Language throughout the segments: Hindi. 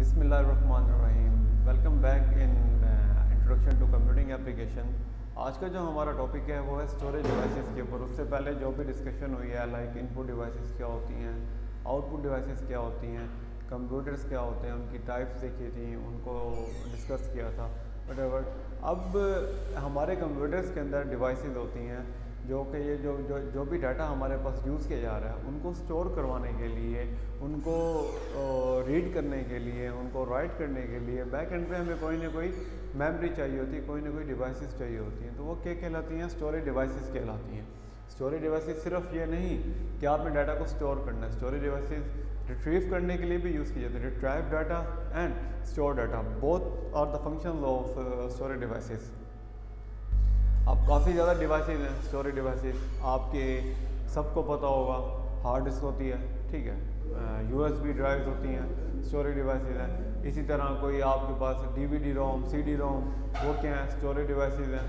बिस्मिल्लाहिर्रहमानिर्रहीम। Welcome back in introduction to computing application. आज का जो हमारा टॉपिक है वो है स्टोरेज डिवाइसेस के ऊपर। उससे पहले जो भी डिस्कशन हुई है लाइक इनपुट डिवाइसेस क्या होती हैं, आउटपुट डिवाइसेस क्या होती हैं, कंप्यूटर्स क्या होते हैं, उनकी टाइप्स देखी थी, उनको डिस्कस किया था वटेवर। अब हमारे कंप्यूटर्स के अंदर डिवाइसेस होती हैं जो कि ये जो भी डाटा हमारे पास यूज़ किया जा रहा है उनको स्टोर करवाने के लिए, उनको रीड करने के लिए, उनको राइट करने के लिए बैक एंड पे हमें कोई ना कोई मेमोरी चाहिए होती है, कोई ना कोई डिवाइसेस चाहिए होती हैं। तो वो क्या कहलाती हैं? स्टोरेज डिवाइसेस कहलाती हैं। स्टोरेज डिवाइसेस सिर्फ ये नहीं कि आपने डाटा को स्टोर करना है, स्टोरेज डिवाइसेस रिट्रीव करने के लिए भी यूज़ की जाती है। Retrieve data and store data, both are the functions of storage devices. अब काफ़ी ज़्यादा डिवाइसेज हैं स्टोरेज डिवाइसेस, आपके सबको पता होगा। हार्ड डिस्क होती है, ठीक है, USB ड्राइव्स होती हैं, स्टोरेज डिवाइसेज हैं। इसी तरह कोई आपके पास DVD रोम, CD रोम, वो क्या है? स्टोरेज डिवाइसेज हैं।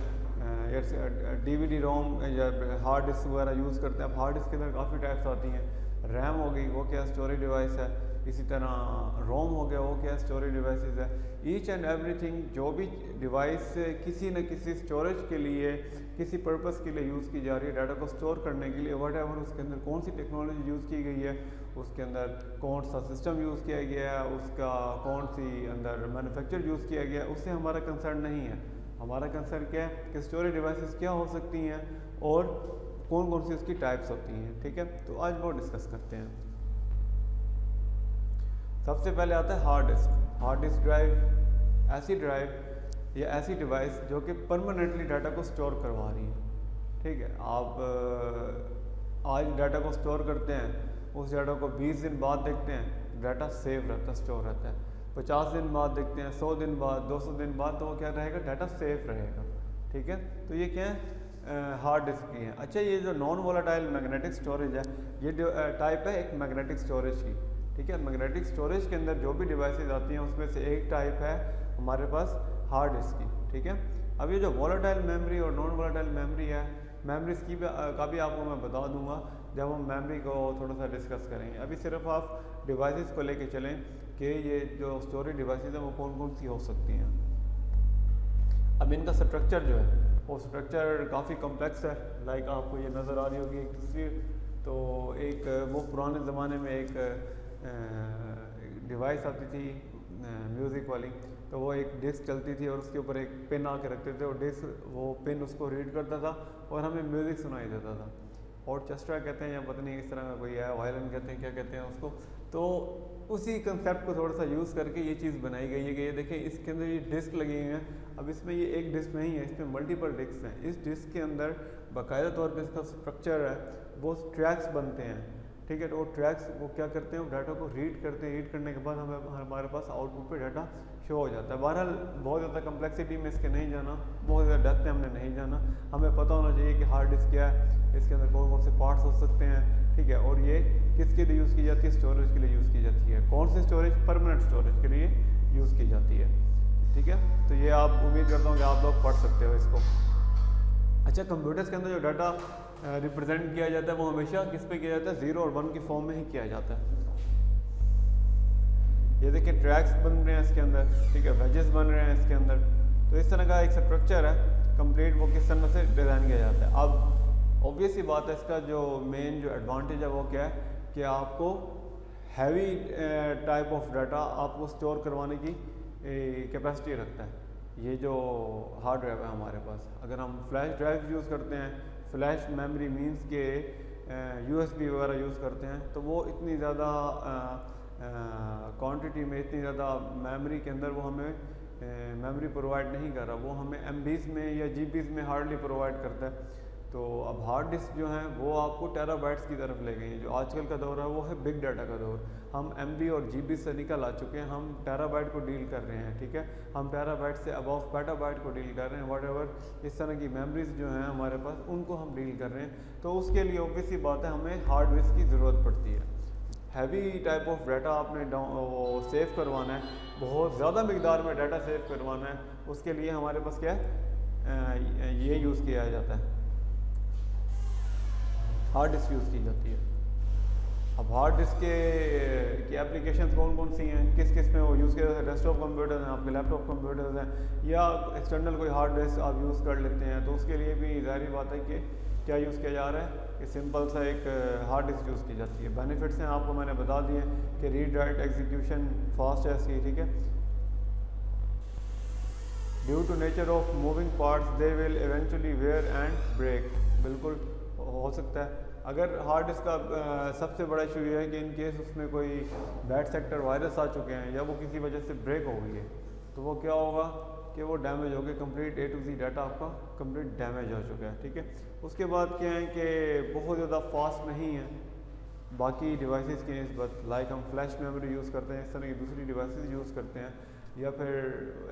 DVD रोम या हार्ड डिस्क वगैरह यूज़ करते हैं। अब हार्ड डिस्क के अंदर काफ़ी टाइप्स आती हैं। रैम हो गई, वो क्या स्टोरेज डिवाइस है। इसी तरह रोम हो गया, वो क्या स्टोरेज डिवाइसेस है। ईच एंड एवरीथिंग, जो भी डिवाइस किसी न किसी स्टोरेज के लिए, किसी पर्पस के लिए यूज़ की जा रही है, डाटा को स्टोर करने के लिए, वट एवर उसके अंदर कौन सी टेक्नोलॉजी यूज़ की गई है, उसके अंदर कौन सा सिस्टम यूज़ किया गया है, उसका कौन सी अंदर मैन्युफैक्चर यूज़ किया गया है, उससे हमारा कंसर्न नहीं है। हमारा कंसर्न क्या है कि स्टोरेज डिवाइसेस क्या हो सकती हैं और कौन कौन सी उसकी टाइप्स होती हैं, ठीक है। तो आज वो डिस्कस करते हैं। सबसे पहले आता है hard disk. Hard disk drive ऐसी ड्राइव या ऐसी डिवाइस जो कि परमानेंटली डाटा को स्टोर करवा रही है, ठीक है। आप आज डाटा को स्टोर करते हैं, उस डाटा को 20 दिन बाद देखते हैं, डाटा सेव रहता है, स्टोर रहता है। 50 दिन बाद देखते हैं, 100 दिन बाद, 200 दिन बाद, तो वो क्या रहेगा? डाटा सेव रहेगा, ठीक है। तो ये क्या है? हार्ड डिस्क की है। अच्छा, ये जो नॉन वोलेटाइल मैग्नेटिक स्टोरेज है, ये टाइप है एक मैग्नेटिक स्टोरेज की, ठीक है। मैग्नेटिक स्टोरेज के अंदर जो भी डिवाइसेज आती हैं उसमें से एक टाइप है हमारे पास हार्ड डिस्क की, ठीक है। अब ये जो वोलेटाइल मेमोरी और नॉन वोलेटाइल मेमोरी है, मेमोरीज की का भी आपको मैं बता दूंगा जब हम मेमोरी को थोड़ा सा डिस्कस करेंगे। अभी सिर्फ आप डिवाइसेस को लेके चलें कि ये जो स्टोरेज डिवाइसेज हैं वो कौन कौन सी हो सकती हैं। अब इनका स्ट्रक्चर जो है वो स्ट्रक्चर काफ़ी कॉम्प्लेक्स है। लाइक आपको ये नज़र आ रही होगी एक तस्वीर। तो एक वो पुराने ज़माने में एक डिवाइस आती थी म्यूज़िक वाली, तो वो एक डिस्क चलती थी और उसके ऊपर एक पेन आके रखते थे और डिस्क वो पेन उसको रीड करता था और हमें म्यूज़िक सुनाई देता था। और चेस्ट्रा कहते हैं या पता नहीं इस तरह का कोई है, वायलिन कहते हैं, क्या कहते हैं उसको। तो उसी कंसेप्ट को थोड़ा सा यूज़ करके ये चीज़ बनाई गई है कि ये देखिए इसके अंदर ये डिस्क लगी हुई है। अब इसमें ये एक डिस्क नहीं है, इसमें मल्टीपल डिस्क हैं। इस डिस्क के अंदर बाकायदा तौर पे इसका स्ट्रक्चर है, वो ट्रैक्स बनते हैं, ठीक है। तो वो ट्रैक्स वो क्या करते हैं? वो डाटा को रीड करते हैं, रीड करने के बाद हमारे पास आउटपुट पे डाटा शो हो जाता है। बहरहाल बहुत ज़्यादा कम्प्लेक्सिटी में इसके नहीं जाना, बहुत ज़्यादा डेप्थ में हमने नहीं जाना। हमें पता होना चाहिए कि हार्ड डिस्क क्या है, इसके अंदर कौन कौन से पार्ट्स हो सकते हैं, ठीक है। और ये किसके लिए यूज़ की जाती है? स्टोरेज के लिए यूज़ की जाती है। कौन सी स्टोरेज? परमानेंट स्टोरेज के लिए यूज़ की जाती है, ठीक है। तो ये आप उम्मीद करता हूँ कि आप लोग पढ़ सकते हो इसको। अच्छा, कंप्यूटर्स के अंदर जो डाटा रिप्रेजेंट किया जाता है वो हमेशा किस पे किया जाता है? 0 और 1 की फॉर्म में ही किया जाता है। ये देखिए ट्रैक्स बन रहे हैं इसके अंदर, ठीक है, वेजेस बन रहे हैं इसके अंदर। तो इस तरह का एक स्ट्रक्चर है कंप्लीट, वो किस तरह से डिज़ाइन किया जाता है। अब ऑब्वियस ही बात है, इसका जो मेन जो एडवांटेज है वो क्या है कि आपको हैवी टाइप ऑफ डाटा आपको स्टोर करवाने की कैपेसिटी रखता है। ये जो हार्ड ड्राइव है हमारे पास, अगर हम फ्लैश ड्राइव यूज़ करते हैं, फ्लैश मेमोरी मींस के USB वगैरह यूज़ करते हैं, तो वो इतनी ज़्यादा क्वांटिटी में, इतनी ज़्यादा मेमोरी के अंदर वो हमें मेमोरी प्रोवाइड नहीं कर रहा, वो हमें MBs में या GBs में हार्डली प्रोवाइड करता है। तो अब हार्ड डिस्क जो है वो आपको टेराबाइट्स की तरफ ले गई है। जो आजकल का दौर है वो है बिग डाटा का दौर। हम MB और GB से निकल आ चुके हैं, हम टेराबाइट को डील कर रहे हैं, ठीक है। हम टेराबाइट से अबव पेटाबाइट को डील कर रहे हैं। व्हाटएवर इस तरह की मेमोरीज जो हैं हमारे पास, उनको हम डील कर रहे हैं। तो उसके लिए ऑब्वियस ही बात है हमें हार्ड डिस्क की ज़रूरत पड़ती है। हैवी टाइप ऑफ डाटा आपने वो सेव करवाना है, बहुत ज़्यादा मकदार में डाटा सेव करवाना है, उसके लिए हमारे पास क्या है? ये यूज़ किया जाता है, हार्ड डिस्क यूज़ की जाती है। अब हार्ड डिस्क की एप्लीकेशन कौन कौन सी हैं, किस किस में वो यूज़ किया जाता है। डेस्कटॉप कंप्यूटर हैं, आपके लैपटॉप कंप्यूटर्स हैं, या एक्सटर्नल कोई हार्ड डिस्क आप यूज़ कर लेते हैं, तो उसके लिए भी ज़ाहिर बात है कि क्या यूज़ किया जा रहा है कि सिंपल सा एक हार्ड डिस्क यूज़ की जाती है। बेनिफिट्स हैं आपको मैंने बता दिए कि रीड राइट एग्जीक्यूशन फास्ट है इसकी, ठीक है। Due to nature of moving parts they will eventually wear and break, बिल्कुल हो सकता है। अगर हार्ड डिस्क का सबसे बड़ा इशू ये है कि इन केस उसमें कोई बैड सेक्टर वायरस आ चुके हैं या वो किसी वजह से ब्रेक हो गई है, तो वो क्या होगा कि वो डैमेज हो गया, complete A to Z data आपका कंप्लीट डैमेज हो चुका है, ठीक है। उसके बाद क्या है कि बहुत ज़्यादा फास्ट नहीं है बाकी डिवाइसेस की निस्बत, लाइक हम फ्लैश मेमोरी यूज़ करते हैं, इस तरह की दूसरी डिवाइसेस यूज़ करते हैं, या फिर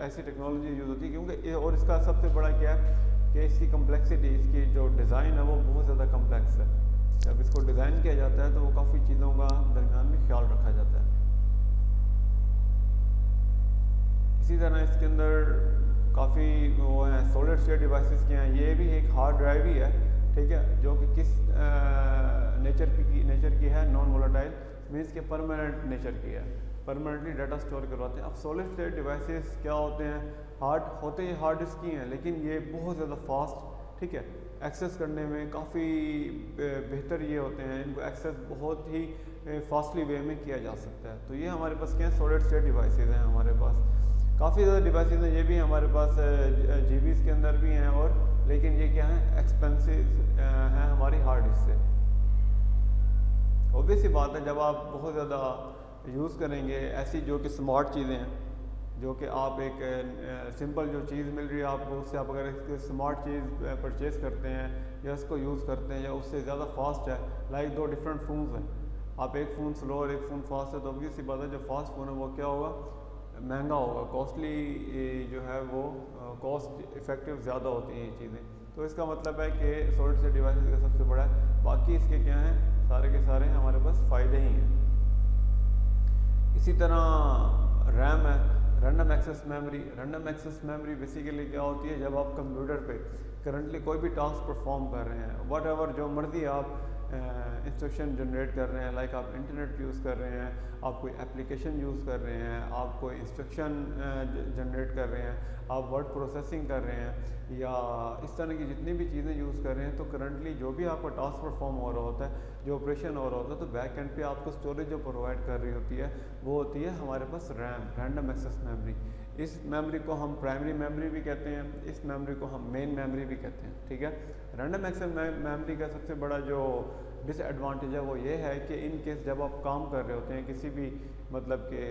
ऐसी टेक्नोलॉजी यूज़ होती है क्योंकि और इसका सबसे बड़ा क्या है कि इसकी कम्प्लेक्सिटी, इसकी जो डिज़ाइन है वो बहुत ज़्यादा कम्प्लेक्स है। जब इसको डिज़ाइन किया जाता है तो वो काफ़ी चीज़ों का दरमियान में ख्याल रखा जाता है। इसी तरह इसके अंदर काफ़ी वो हैं सॉलिड स्टेट डिवाइसेस के हैं, ये भी एक हार्ड ड्राइव ही है, ठीक है, जो कि किस नेचर की है, नॉन वोलेटाइल, मीन्स के परमानेंट नेचर की है, परमानेंटली डाटा स्टोर करवाते हैं। अब सॉलिड स्टेट डिवाइसेस क्या होते हैं, हार्ड होते हैं, हार्ड डिस्क की हैं, लेकिन ये बहुत ज़्यादा फास्ट, ठीक है, एक्सेस करने में काफ़ी बेहतर ये होते हैं, इनको एक्सेस बहुत ही फास्टली वे में किया जा सकता है। तो ये हमारे पास क्या है, सॉलिड स्टेट डिवाइसेस हैं हमारे पास। काफ़ी ज़्यादा डिवाइसेस हैं, ये भी हमारे पास जीबीज़ के अंदर भी हैं, और लेकिन ये क्या है, एक्सपेंसिव हैं हमारी हार्ड डिस्क से। ऑब्वियस सी बात है, जब आप बहुत ज़्यादा यूज़ करेंगे ऐसी जो कि स्मार्ट चीज़ें हैं, जो कि आप एक सिंपल जो चीज़ मिल रही है आपको, उससे आप अगर एक स्मार्ट चीज़ परचेज़ करते हैं या उसको यूज़ करते हैं या उससे ज़्यादा फास्ट है, लाइक दो डिफरेंट फ़ोन्स हैं, आप एक फ़ोन स्लो और एक फ़ोन फास्ट है, तो ऑब्वियस सी बात है जो फास्ट फ़ोन है वो क्या होगा, महंगा होगा, कॉस्टली जो है वो कॉस्ट इफ़ेक्टिव ज़्यादा होती हैं ये चीज़ें। तो इसका मतलब है कि सॉलिड स्टेट डिवाइसेस का सबसे बड़ा है, बाकी इसके क्या हैं, सारे के सारे हमारे पास फ़ायदे ही हैं। इसी तरह रैम है, random access memory. Random access memory basically क्या होती है, जब आप कंप्यूटर पे करंटली कोई भी टास्क परफॉर्म कर रहे हैं, वट एवर जो मर्जी आप इंस्ट्रक्शन जनरेट कर रहे हैं, लाइक आप इंटरनेट यूज़ कर रहे हैं, आप कोई एप्लीकेशन यूज़ कर रहे हैं, आप कोई इंस्ट्रक्शन जनरेट कर रहे हैं, आप वर्ड प्रोसेसिंग कर रहे हैं, या इस तरह की जितनी भी चीज़ें यूज़ कर रहे हैं, तो करंटली जो भी आपका टास्क परफॉर्म हो रहा होता है, जो ऑपरेशन हो रहा होता है, तो बैक एंड पे आपको स्टोरेज जो प्रोवाइड कर रही होती है वो होती है हमारे पास रैम, रैंडम एक्सेस मेमोरी। इस मेमोरी को हम प्राइमरी मेमोरी भी कहते हैं, इस मेमोरी को हम मेन मेमोरी भी कहते हैं, ठीक है। रैंडम एक्सेस मेमोरी का सबसे बड़ा जो डिसएडवांटेज है वो ये है कि इन केस जब आप काम कर रहे होते हैं किसी भी मतलब के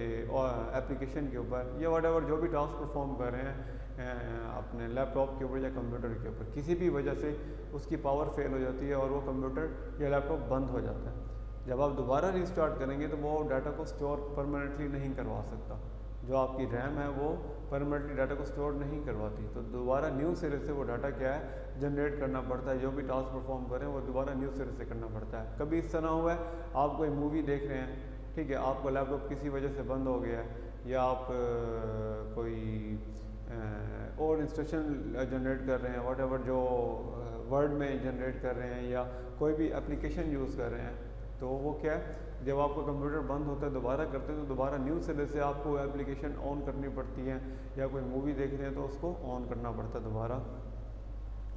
एप्लीकेशन के ऊपर, या व्हाटएवर जो भी टास्क परफॉर्म कर रहे हैं अपने लैपटॉप के ऊपर या कंप्यूटर के ऊपर, किसी भी वजह से उसकी पावर फेल हो जाती है और वो कंप्यूटर या लैपटॉप बंद हो जाता है। जब आप दोबारा रीस्टार्ट करेंगे तो वो डाटा को स्टोर परमानेंटली नहीं करवा सकता, जो आपकी रैम है वो परमानेंटली डाटा को स्टोर नहीं करवाती, तो दोबारा न्यू सिरे से वो डाटा क्या है जनरेट करना पड़ता है। जो भी टास्क परफॉर्म करें वो दोबारा न्यू सिरे से करना पड़ता है। कभी इस तरह हुआ है आप कोई मूवी देख रहे हैं, ठीक है, आपका लैपटॉप किसी वजह से बंद हो गया है, या आप कोई और इंस्ट्रक्शन जनरेट कर रहे हैं, वट एवर जो वर्ड में जनरेट कर रहे हैं, या कोई भी एप्लीकेशन यूज़ कर रहे हैं, तो वो क्या है, जब आपका कंप्यूटर बंद होता है दोबारा करते हैं तो दोबारा न्यू सिरे से आपको एप्लीकेशन ऑन करनी पड़ती है, या कोई मूवी देख रहे हैं तो उसको ऑन करना पड़ता है दोबारा।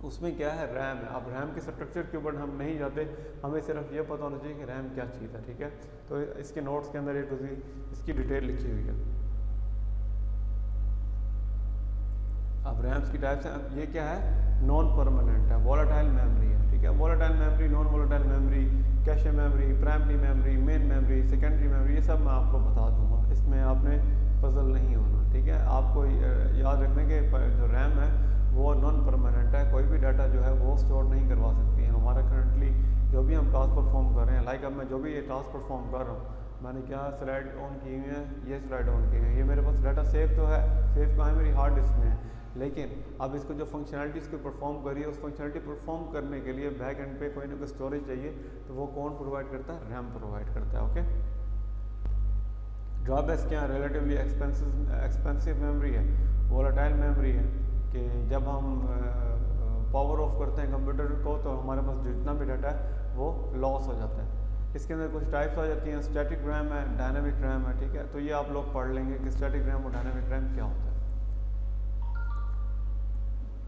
उसमें क्या है, रैम है। अब रैम के स्ट्रक्चर के ऊपर हम नहीं जाते, हमें सिर्फ ये पता होना चाहिए कि रैम क्या चीज़ है, ठीक है। तो इसके नोट्स के अंदर A to Z इसकी डिटेल लिखी हुई है। अब रैम्स की टाइप्स हैं, अब ये क्या है, नॉन परमानेंट है, वोलेटाइल मेमोरी है, ठीक है। Volatile memory, non volatile memory, cache memory, primary memory, main memory, secondary memory, ये सब मैं आपको बता दूंगा, इसमें आपने पजल नहीं होना, ठीक है। आपको याद रखने के जो रैम है वो नॉन परमानेंट है, कोई भी डाटा जो है वो स्टोर नहीं करवा सकती है। हमारा करंटली जो भी हम टास्क परफॉर्म कर रहे हैं, लाइक अब मैं जो भी ये टास्क परफॉर्म कर रहा हूँ, मैंने क्या स्लाइड ऑन की हुई है, ये स्लाइड ऑन की हुई है, ये मेरे पास डाटा सेव तो है, सेव कहाँ है, मेरी हार्ड डिस्क में है, लेकिन अब इसको जो फंक्शनलिटीज़ को परफॉर्म करिए, उस फंक्शनलिटी परफॉर्म करने के लिए बैक एंड पे कोई ना कोई स्टोरेज चाहिए, तो वो कौन प्रोवाइड करता है, रैम प्रोवाइड करता है, ओके। ड्रॉबैक्स क्या है, रिलेटिवली एक्सपेंसिव मेमोरी है, वोलेटाइल मेमोरी है, कि जब हम पावर ऑफ करते हैं कंप्यूटर को तो हमारे पास जितना भी डाटा है वो लॉस हो जाता है। इसके अंदर कुछ टाइप्स आ जाती हैं, स्टैटिक रैम है, डायनामिक रैम है, ठीक है। तो ये आप लोग पढ़ लेंगे कि स्टैटिक रैम और डायनामिक रैम क्या होता है।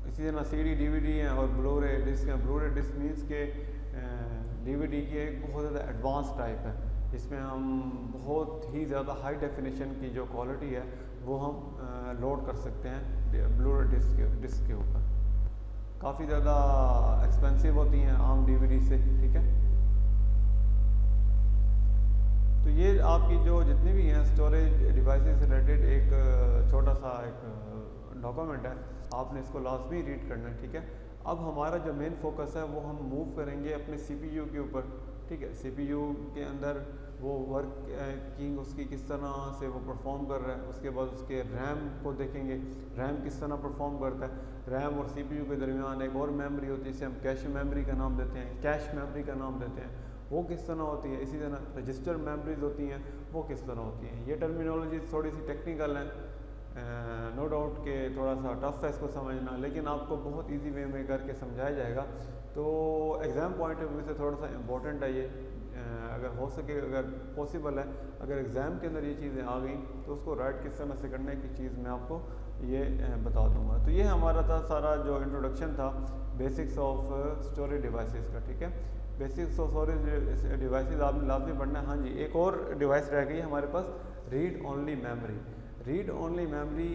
इसी तरह CD DVD हैं और ब्लू-रे डिस्क हैं। ब्लू-रे डिस्क मीन्स के DVD की एक बहुत ज़्यादा एडवांस टाइप है। इसमें हम बहुत ही ज़्यादा हाई डेफिनेशन की जो क्वालिटी है वो हम लोड कर सकते हैं ब्लू-रे डिस्क के ऊपर। काफ़ी ज़्यादा एक्सपेंसिव होती हैं आम DVD से, ठीक है। तो ये आपकी जो जितनी भी हैं स्टोरेज डिवाइसेस से रिलेटेड एक छोटा सा एक डॉक्यूमेंट है, आपने इसको लाजमी रीड करना है, ठीक है। अब हमारा जो मेन फोकस है वो हम मूव करेंगे अपने CPU के ऊपर, ठीक है। CPU के अंदर वो वर्किंग उसकी किस तरह से वो परफॉर्म कर रहा है, उसके बाद उसके रैम को देखेंगे, रैम किस तरह परफॉर्म करता है। रैम और CPU के दरमियान एक और मेमोरी होती है, जिसे हम कैश मेमोरी का नाम देते हैं, कैश मेमोरी का नाम देते हैं, वो किस तरह होती है। इसी तरह रजिस्टर मेमोरीज होती हैं, वो किस तरह होती हैं। ये टर्मिनोलॉजी थोड़ी सी टेक्निकल है, नो डाउट कि थोड़ा सा टफ है इसको समझना, लेकिन आपको बहुत इजी वे में करके समझाया जाएगा। तो एग्ज़ाम पॉइंट ऑफ व्यू से थोड़ा सा इम्पोर्टेंट है ये, अगर हो सके, अगर पॉसिबल है, अगर एग्ज़ाम के अंदर ये चीज़ें आ गई तो उसको राइट किस तरह से करने की चीज़ मैं आपको ये बता दूंगा। तो ये हमारा था सारा जो इंट्रोडक्शन था बेसिक्स ऑफ स्टोरेज डिवाइसेस का, ठीक है। बेसिक्स ऑफ स्टोरेज डिवाइसेस आपने लाजमी पढ़ना है। हाँ जी, एक और डिवाइस रह गई हमारे पास, read only memory. Read only memory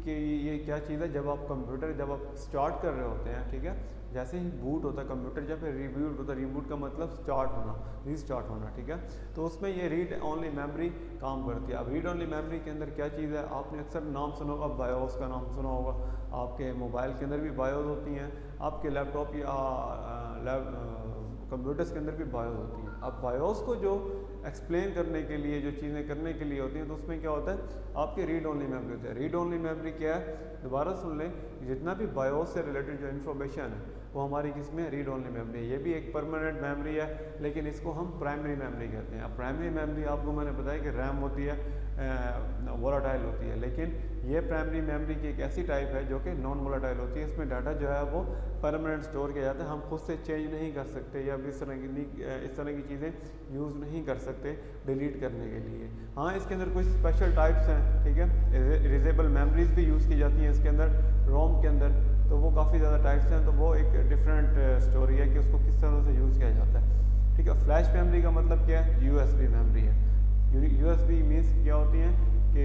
की ये क्या चीज़ है, जब आप स्टार्ट कर रहे होते हैं, ठीक है, जैसे ही बूट होता है कंप्यूटर, जब रीबूट होता है, रीबूट का मतलब स्टार्ट होना, रीस्टार्ट होना, ठीक है। तो उसमें ये रीड ओनली मेमोरी काम करती है। अब रीड ओनली मेमोरी के अंदर क्या चीज़ है, आपने अक्सर नाम सुना होगा, बायोस का नाम सुना होगा, आपके मोबाइल के अंदर भी बायोस होती हैं, आपके लैपटॉप या कंप्यूटर्स के अंदर भी बायोस होती हैं। अब बायोस को जो एक्सप्लेन करने के लिए, जो चीज़ें करने के लिए होती हैं, तो उसमें क्या होता है, आपकी रीड ओनली मेमोरी होती है। रीड ओनली मेमोरी क्या है, दोबारा सुन लें, जितना भी बायोस से रिलेटेड जो इन्फॉर्मेशन है वो हमारी किस में, रीड ओनली मेमोरी है। ये भी एक परमानेंट मेमोरी है, लेकिन इसको हम प्राइमरी मेमोरी कहते हैं। अब प्राइमरी मेमोरी आपको मैंने बताया कि रैम होती है, वोलाटाइल होती है, लेकिन ये प्राइमरी मेमोरी की एक ऐसी टाइप है जो कि नॉन वोलाटाइल होती है। इसमें डाटा जो है वो परमानेंट स्टोर किया जाता है, हम खुद से चेंज नहीं कर सकते या इस तरह की चीज़ें यूज़ नहीं कर सकते डिलीट करने के लिए। हाँ, इसके अंदर कुछ स्पेशल टाइप्स हैं, ठीक है। इरेजेबल मेमोरीज भी यूज़ की जाती हैं इसके अंदर, रोम के अंदर, तो वो काफ़ी ज़्यादा टाइप्स हैं। तो वो एक डिफरेंट स्टोरी है कि उसको किस तरह से यूज़ किया जाता है, ठीक है। फ्लैश मेमोरी का मतलब क्या है, USB मेमोरी है। USB मीन्स क्या होती हैं कि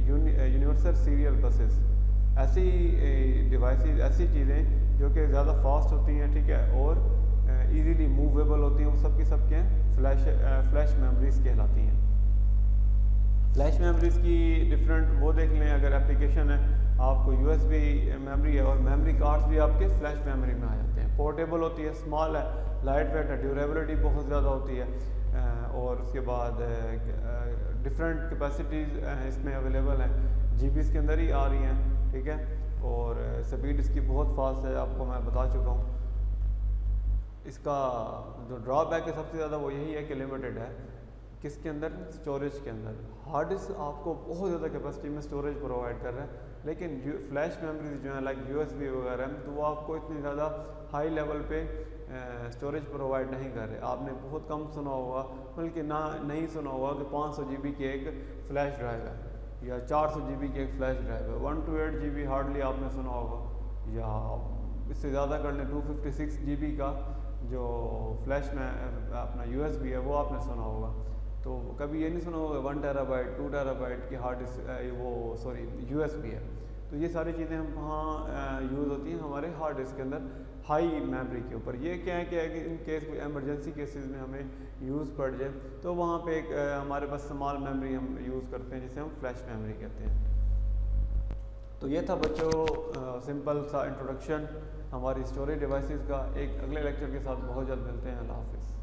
यूनिवर्सल सीरियल बसेस, ऐसी डिवाइसेस, ऐसी चीज़ें जो कि ज़्यादा फास्ट होती हैं, ठीक है, और इजीली मूवेबल होती हैं, वो सब की सब क्या हैं, फ्लैश मेमोरीज कहलाती हैं। फ्लैश मेमोरीज की डिफरेंट वो देख लें, अगर एप्लीकेशन है, आपको USB मेमोरी है और मेमोरी कार्ड्स भी आपके फ्लैश मेमोरी में आ जाते हैं। पोर्टेबल होती है, स्मॉल है, लाइट वेट है, ड्यूरेबिलिटी बहुत ज़्यादा होती है, और उसके बाद डिफरेंट कैपेसिटीज़ इसमें अवेलेबल हैं, GBs के अंदर ही आ रही हैं, ठीक है। और स्पीड इसकी बहुत फास्ट है, आपको मैं बता चुका हूँ। इसका जो ड्रॉबैक है सबसे ज़्यादा वो यही है कि लिमिटेड है, किसके अंदर, स्टोरेज के अंदर। हार्ड डिस्क आपको बहुत ज़्यादा कैपेसिटी में स्टोरेज प्रोवाइड कर रहा है, लेकिन फ्लैश मेमोरीज जो है लाइक USB वगैरह हैं, तो वो आपको इतनी ज़्यादा हाई लेवल पे स्टोरेज प्रोवाइड नहीं कर रहे। आपने बहुत कम सुना होगा, बल्कि नहीं सुना होगा कि 500 GB की एक फ़्लैश ड्राइव है या 400 GB की एक फ़्लैश ड्राइव है। 128 GB हार्डली आपने सुना होगा, या इससे ज़्यादा कर लें 256 GB का जो फ्लैश में अपना USB है वो आपने सुना होगा। तो कभी ये नहीं सुना होगा 1 TB 2 TB की हार्ड डिस्क USB है। तो ये सारी चीज़ें हम वहाँ यूज़ होती हैं हमारे हार्ड डिस्क के अंदर हाई मेमोरी के ऊपर। ये क्या है कि इन केस कोई एमरजेंसी केसेस में हमें यूज़ पड़ जाए तो वहाँ पे एक हमारे पास स्मॉल मेमोरी हम यूज़ करते हैं जिसे हम फ्लैश मेमोरी कहते हैं। तो ये था बच्चों सिंपल सा इंट्रोडक्शन हमारी स्टोरेज डिवाइसेस का। एक अगले लेक्चर के साथ बहुत जल्द मिलते हैं। अल्लाह हाफिज़।